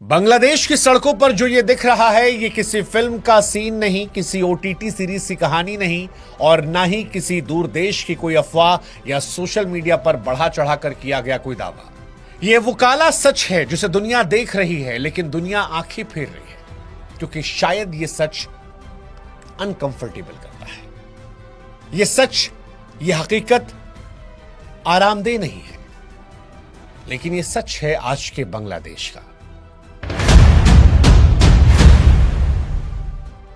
बांग्लादेश की सड़कों पर जो ये दिख रहा है, ये किसी फिल्म का सीन नहीं, किसी ओटीटी सीरीज की कहानी नहीं और ना ही किसी दूर देश की कोई अफवाह या सोशल मीडिया पर बढ़ा चढ़ाकर किया गया कोई दावा। ये वो काला सच है जिसे दुनिया देख रही है, लेकिन दुनिया आंखें फेर रही है क्योंकि शायद ये सच अनकंफर्टेबल करता है। ये सच, ये हकीकत आरामदेह नहीं है, लेकिन ये सच है आज के बांग्लादेश का,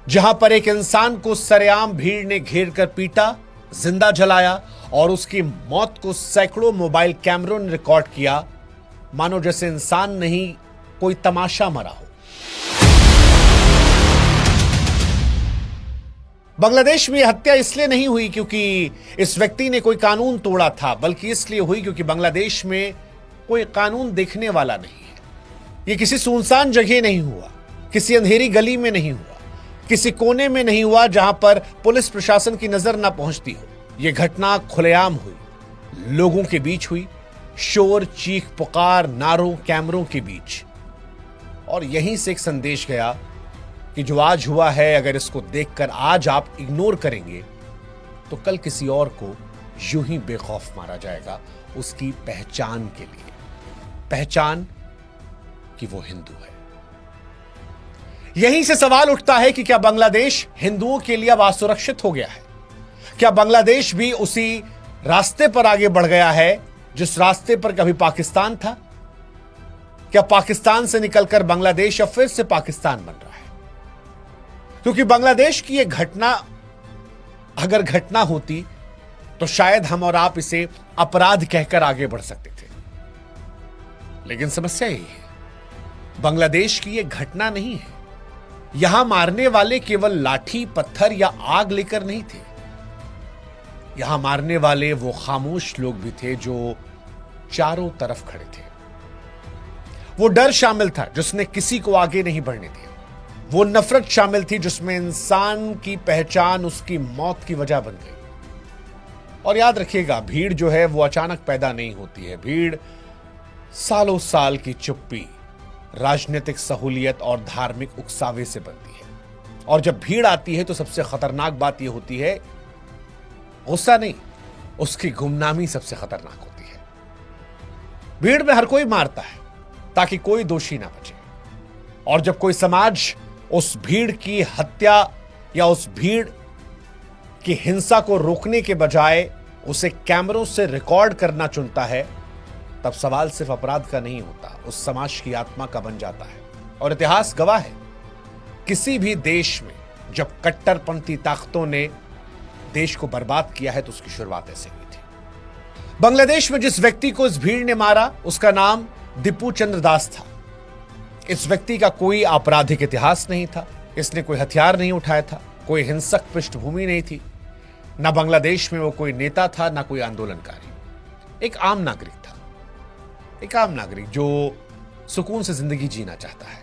जहां पर एक इंसान को सरेआम भीड़ ने घेर कर पीटा, जिंदा जलाया और उसकी मौत को सैकड़ों मोबाइल कैमरों ने रिकॉर्ड किया, मानो जैसे इंसान नहीं कोई तमाशा मरा हो। बांग्लादेश में हत्या इसलिए नहीं हुई क्योंकि इस व्यक्ति ने कोई कानून तोड़ा था, बल्कि इसलिए हुई क्योंकि बांग्लादेश में कोई कानून देखने वाला नहीं है। यह किसी सुनसान जगह नहीं हुआ, किसी अंधेरी गली में नहीं हुआ, किसी कोने में नहीं हुआ जहां पर पुलिस प्रशासन की नजर ना पहुंचती हो। यह घटना खुलेआम हुई, लोगों के बीच हुई, शोर, चीख पुकार, नारों, कैमरों के बीच। और यहीं से एक संदेश गया कि जो आज हुआ है, अगर इसको देखकर आज आप इग्नोर करेंगे तो कल किसी और को यूं ही बेखौफ मारा जाएगा उसकी पहचान के लिए, पहचान कि वो हिंदू है। यहीं से सवाल उठता है कि क्या बांग्लादेश हिंदुओं के लिए अब असुरक्षित हो गया है? क्या बांग्लादेश भी उसी रास्ते पर आगे बढ़ गया है जिस रास्ते पर कभी पाकिस्तान था? क्या पाकिस्तान से निकलकर बांग्लादेश अब फिर से पाकिस्तान बन रहा है? क्योंकि बांग्लादेश की यह घटना अगर घटना होती तो शायद हम और आप इसे अपराध कहकर आगे बढ़ सकते थे, लेकिन समस्या यही है, बांग्लादेश की यह घटना नहीं है। यहां मारने वाले केवल लाठी, पत्थर या आग लेकर नहीं थे। यहां मारने वाले वो खामोश लोग भी थे जो चारों तरफ खड़े थे। वो डर शामिल था जिसने किसी को आगे नहीं बढ़ने दिया। वो नफरत शामिल थी जिसमें इंसान की पहचान उसकी मौत की वजह बन गई। और याद रखिएगा, भीड़ जो है वो अचानक पैदा नहीं होती है। भीड़ सालों साल की चुप्पी, राजनीतिक सहूलियत और धार्मिक उकसावे से बनती है। और जब भीड़ आती है तो सबसे खतरनाक बात यह होती है, गुस्सा नहीं, उसकी गुमनामी सबसे खतरनाक होती है। भीड़ में हर कोई मारता है ताकि कोई दोषी ना बचे, और जब कोई समाज उस भीड़ की हत्या या उस भीड़ की हिंसा को रोकने के बजाय उसे कैमरों से रिकॉर्ड करना चुनता है, तब सवाल सिर्फ अपराध का नहीं होता, उस समाज की आत्मा का बन जाता है। और इतिहास गवाह है, किसी भी देश में जब कट्टरपंथी ताकतों ने देश को बर्बाद किया है तो उसकी शुरुआत ऐसे हुई थी। बांग्लादेश में जिस व्यक्ति को इस भीड़ ने मारा, उसका नाम दीपू चंद्र दास था। इस व्यक्ति का कोई आपराधिक इतिहास नहीं था, इसने कोई हथियार नहीं उठाया था, कोई हिंसक पृष्ठभूमि नहीं थी, ना बांग्लादेश में वो कोई नेता था, ना कोई आंदोलनकारी। एक आम नागरिक था, एक आम नागरिक जो सुकून से जिंदगी जीना चाहता है।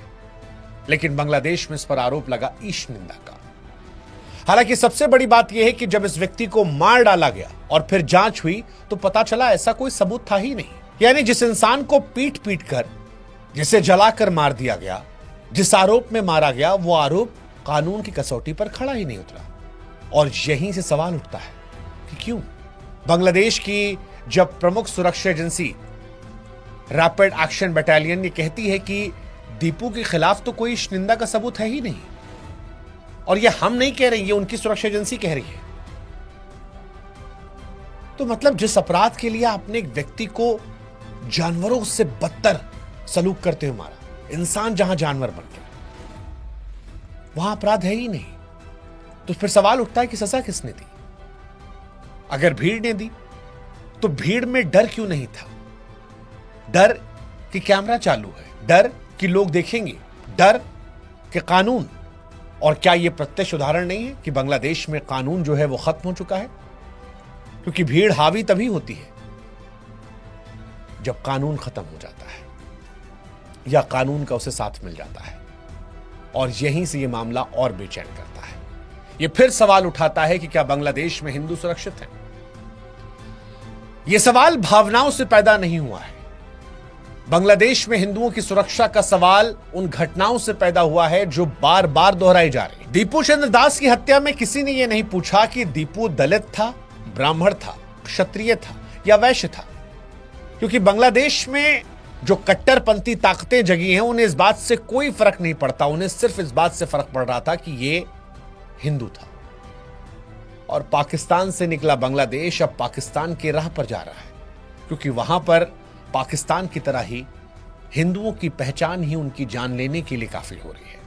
लेकिन बांग्लादेश में इस पर आरोप लगा ईश निंदा का। हालांकि सबसे बड़ी बात यह है कि जब इस व्यक्ति को मार डाला गया और फिर जांच हुई तो पता चला ऐसा कोई सबूत था ही नहीं। यानी जिस इंसान को पीट पीट कर, जिसे जलाकर मार दिया गया, जिस आरोप में मारा गया, वो आरोप कानून की कसौटी पर खड़ा ही नहीं उतरा। और यहीं से सवाल उठता है कि क्यों? बांग्लादेश की जब प्रमुख सुरक्षा एजेंसी रैपिड एक्शन बटालियन ये कहती है कि दीपू के खिलाफ तो कोई निंदा का सबूत है ही नहीं, और ये हम नहीं कह रहे, ये उनकी सुरक्षा एजेंसी कह रही है, तो मतलब जिस अपराध के लिए आपने एक व्यक्ति को जानवरों से बदतर सलूक करते हुए मारा, इंसान जहां जानवर बन गया, वहां अपराध है ही नहीं, तो फिर सवाल उठता है कि सजा किसने दी? अगर भीड़ ने दी तो भीड़ में डर क्यों नहीं था? डर कि कैमरा चालू है, डर कि लोग देखेंगे, डर कि कानून। और क्या यह प्रत्यक्ष उदाहरण नहीं है कि बांग्लादेश में कानून जो है वो खत्म हो चुका है? क्योंकि भीड़ हावी तभी होती है जब कानून खत्म हो जाता है या कानून का उसे साथ मिल जाता है। और यहीं से यह मामला और बेचैन करता है। यह फिर सवाल उठाता है कि क्या बांग्लादेश में हिंदू सुरक्षित हैं? यह सवाल भावनाओं से पैदा नहीं हुआ है, बांग्लादेश में हिंदुओं की सुरक्षा का सवाल उन घटनाओं से पैदा हुआ है जो बार बार दोहराई जा रही है। दीपू चंद्र दास की हत्या में किसी ने यह नहीं पूछा कि दीपू दलित था, ब्राह्मण था, क्षत्रिय था या वैश्य था, क्योंकि बांग्लादेश में जो कट्टरपंथी ताकतें जगी हैं उन्हें इस बात से कोई फर्क नहीं पड़ता। उन्हें सिर्फ इस बात से फर्क पड़ रहा था कि ये हिंदू था। और पाकिस्तान से निकला बांग्लादेश अब पाकिस्तान की राह पर जा रहा है, क्योंकि वहां पर पाकिस्तान की तरह ही हिंदुओं की पहचान ही उनकी जान लेने के लिए काफी हो रही है।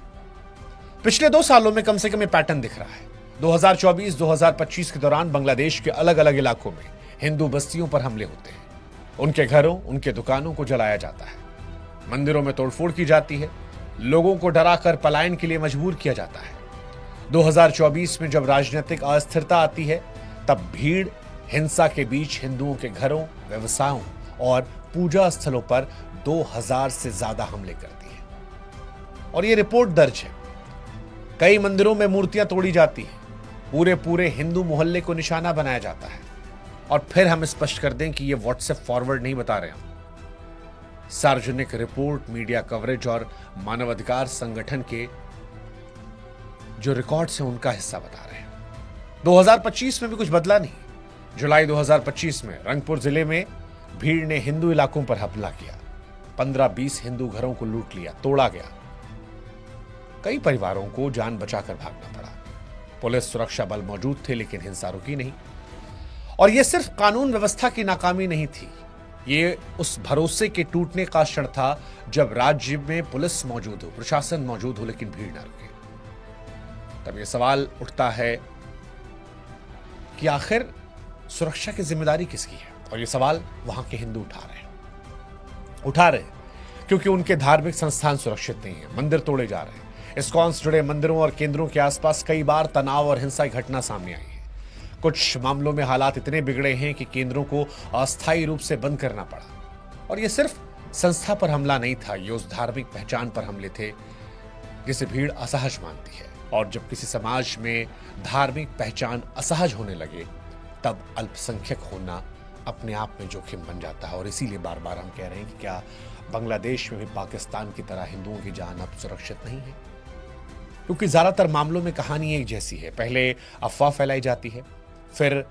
पिछले 2 सालों में कम से कम ये पैटर्न दिख रहा है। 2024-2025 के दौरान बांग्लादेश के अलग अलग इलाकों में हिंदू बस्तियों पर हमले होते हैं। उनके घरों, उनके दुकानों को जलाया जाता है, मंदिरों में तोड़फोड़ की जाती है, लोगों को डराकर पलायन के लिए मजबूर किया जाता है। 2024 में जब राजनीतिक अस्थिरता आती है तब भीड़ हिंसा के बीच हिंदुओं के घरों, व्यवसायों और पूजा स्थलों पर 2000 से ज्यादा हमले करती है। और यह रिपोर्ट दर्ज है। कई मंदिरों में मूर्तियां तोड़ी जाती हैं, पूरे हिंदू मोहल्ले को निशाना बनाया जाता है। और फिर हम स्पष्ट कर दें कि यह व्हाट्सएप फॉरवर्ड नहीं बता रहे हम, सार्वजनिक रिपोर्ट, मीडिया कवरेज और मानवाधिकार संगठन के जो रिकॉर्ड्स हैं उनका हिस्सा बता रहे हैं। 2025 में भी कुछ बदला नहीं। जुलाई 2025 में रंगपुर जिले में भीड़ ने हिंदू इलाकों पर हमला किया। 15-20 हिंदू घरों को लूट लिया, तोड़ा गया। कई परिवारों को जान बचाकर भागना पड़ा। पुलिस, सुरक्षा बल मौजूद थे, लेकिन हिंसा रुकी नहीं। और यह सिर्फ कानून व्यवस्था की नाकामी नहीं थी, ये उस भरोसे के टूटने का क्षण था जब राज्य में पुलिस मौजूद हो, प्रशासन मौजूद हो, लेकिन भीड़ ना रुके। तब यह सवाल उठता है कि आखिर सुरक्षा की जिम्मेदारी किसकी है? और यह सवाल वहां के हिंदू उठा रहे क्योंकि उनके धार्मिक संस्थान सुरक्षित नहीं है, मंदिर तोड़े जा रहे हैं। इस्कॉन से जुड़े मंदिरों और केंद्रों के आसपास कई बार तनाव और हिंसा की घटना सामने आई है। कुछ मामलों में हालात इतने बिगड़े हैं कि केंद्रों को अस्थायी रूप से बंद करना पड़ा। और यह सिर्फ संस्था पर हमला नहीं था, ये उस धार्मिक पहचान पर हमले थे जिसे भीड़ असहज मानती है। और जब किसी समाज में धार्मिक पहचान असहज होने लगे तब अल्पसंख्यक होना अपने आप में जोखिम बन जाता है। और इसीलिए बार बार हम कह रहे हैं कि क्या बांग्लादेश में भी पाकिस्तान की तरह हिंदुओं की जान अब सुरक्षित नहीं है? क्योंकि ज्यादातर मामलों में कहानी एक जैसी है। पहले अफवाह फैलाई जाती है, फिर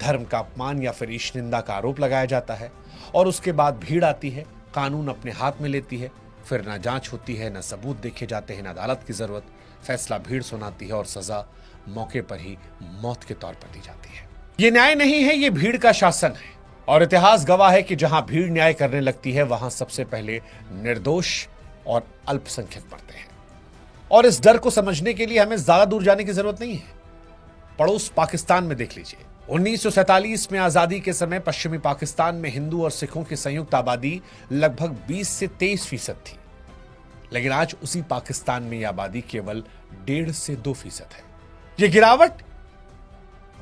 धर्म का अपमान या फिर ईश निंदा का आरोप लगाया जाता है, और उसके बाद भीड़ आती है, कानून अपने हाथ में लेती है। फिर ना जांच होती है, ना सबूत देखे जाते हैं, ना अदालत की जरूरत। फैसला भीड़ सुनाती है और सजा मौके पर ही मौत के तौर पर दी जाती है। ये न्याय नहीं है, ये भीड़ का शासन है। और इतिहास गवाह है कि जहां भीड़ न्याय करने लगती है वहां सबसे पहले निर्दोष और अल्पसंख्यक मरते हैं। और इस डर को समझने के लिए हमें ज्यादा दूर जाने की जरूरत नहीं है। पड़ोस पाकिस्तान में देख लीजिए। 1947 में आजादी के समय पश्चिमी पाकिस्तान में हिंदू और सिखों की संयुक्त आबादी लगभग 20 से 23% थी, लेकिन आज उसी पाकिस्तान में यह आबादी केवल 1.5 से 2% है। यह गिरावट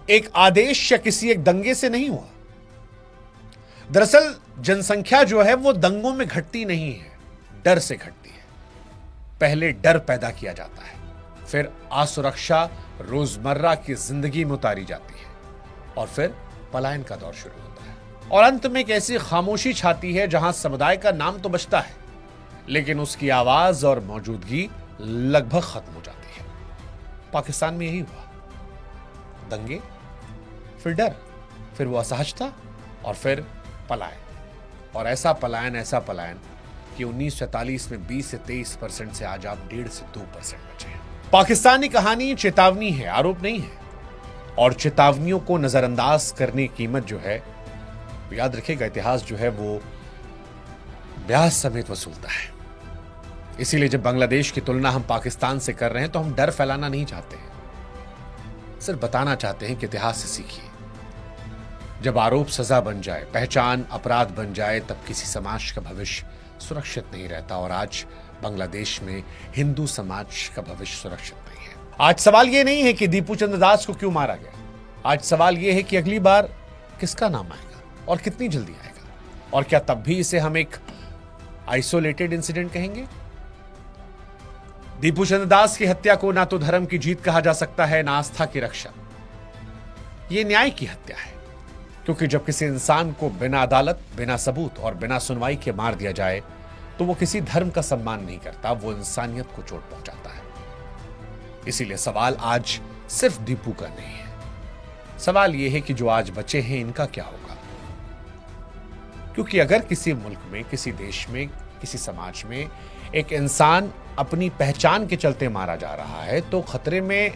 एक आदेश या किसी एक दंगे से नहीं हुआ। दरअसल जनसंख्या जो है वो दंगों में घटती नहीं है, डर से घटती है। पहले डर पैदा किया जाता है, फिर असुरक्षा रोजमर्रा की जिंदगी में उतारी जाती है, और फिर पलायन का दौर शुरू होता है। और अंत में एक ऐसी खामोशी छाती है जहां समुदाय का नाम तो बचता है, लेकिन उसकी आवाज और मौजूदगी लगभग खत्म हो जाती है। पाकिस्तान में यही हुआ। दंगे, फिर डर, फिर वो असहजता, और फिर पलायन। और ऐसा पलायन कि 1947 में 20 से 23% से आज आप 1.5 से 2% बचे हैं। पाकिस्तानी कहानी चेतावनी है, आरोप नहीं है। और चेतावनियों को नजरअंदाज करने की कीमत जो है, याद रखिएगा, इतिहास जो है वो ब्याज समेत वसूलता है। इसीलिए जब बांग्लादेश की तुलना हम पाकिस्तान से कर रहे हैं तो हम डर फैलाना नहीं चाहते हैं, सिर्फ बताना चाहते हैं कि इतिहास से सीखिए। जब आरोप सजा बन जाए, पहचान अपराध बन जाए, तब किसी समाज का भविष्य सुरक्षित नहीं रहता। और आज बांग्लादेश में हिंदू समाज का भविष्य सुरक्षित नहीं है। आज सवाल यह नहीं है कि दीपू चंद्र दास को क्यों मारा गया, आज सवाल यह है कि अगली बार किसका नाम आएगा और कितनी जल्दी आएगा, और क्या तब भी इसे हम एक आइसोलेटेड इंसिडेंट कहेंगे? दीपू चंद्र दास की हत्या को ना तो धर्म की जीत कहा जा सकता है, ना आस्था की रक्षा। यह न्याय की हत्या है, क्योंकि जब किसी इंसान को बिना अदालत, बिना सबूत और बिना सुनवाई के मार दिया जाए तो वो किसी धर्म का सम्मान नहीं करता, वो इंसानियत को चोट पहुंचाता है। इसीलिए सवाल आज सिर्फ दीपू का नहीं है। सवाल यह है कि जो आज बचे हैं इनका क्या होगा। क्योंकि अगर किसी मुल्क में, किसी देश में, किसी समाज में एक इंसान अपनी पहचान के चलते मारा जा रहा है तो खतरे में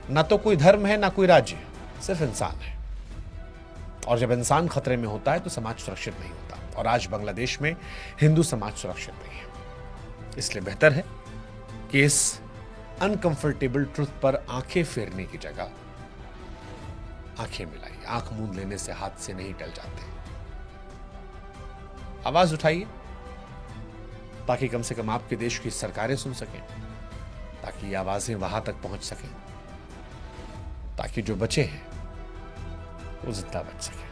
ना तो कोई धर्म है, ना कोई राज्य है, सिर्फ इंसान है। और जब इंसान खतरे में होता है तो समाज सुरक्षित नहीं होता। और आज बांग्लादेश में हिंदू समाज सुरक्षित नहीं है। इसलिए बेहतर है कि इस अनकंफर्टेबल ट्रुथ पर आंखें फेरने की जगह आंखें मिलाइए। आंख मूंद लेने से हाथ से नहीं टल जाते। आवाज उठाइए ताकि कम से कम आपके देश की सरकारें सुन सकें, ताकि ये आवाजें वहां तक पहुंच सकें, ताकि जो बचे हैं वो जिंदा बच सके।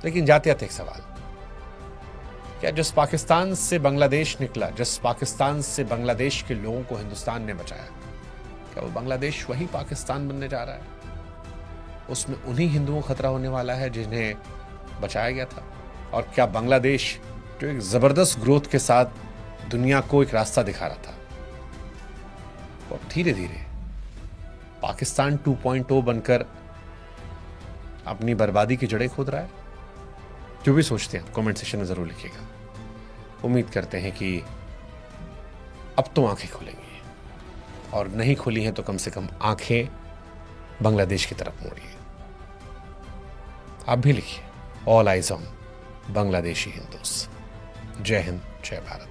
लेकिन जाते जाते एक सवाल, क्या जिस पाकिस्तान से बांग्लादेश निकला, जिस पाकिस्तान से बांग्लादेश के लोगों को हिंदुस्तान ने बचाया, क्या वो बांग्लादेश वही पाकिस्तान बनने जा रहा है? उसमें उन्हीं हिंदुओं को खतरा होने वाला है जिन्हें बचाया गया था? और क्या बांग्लादेश जो एक जबरदस्त ग्रोथ के साथ दुनिया को एक रास्ता दिखा रहा था, वो अब धीरे धीरे पाकिस्तान 2.0 बनकर अपनी बर्बादी की जड़ें खोद रहा है? जो भी सोचते हैं कमेंट सेक्शन में जरूर लिखिएगा। उम्मीद करते हैं कि अब तो आंखें खुलेंगी, और नहीं खुली हैं तो कम से कम आंखें बांग्लादेश की तरफ मोड़िए। आप भी लिखिए all eyes on Bangladeshi Hindus. जय हिंद, जय भारत।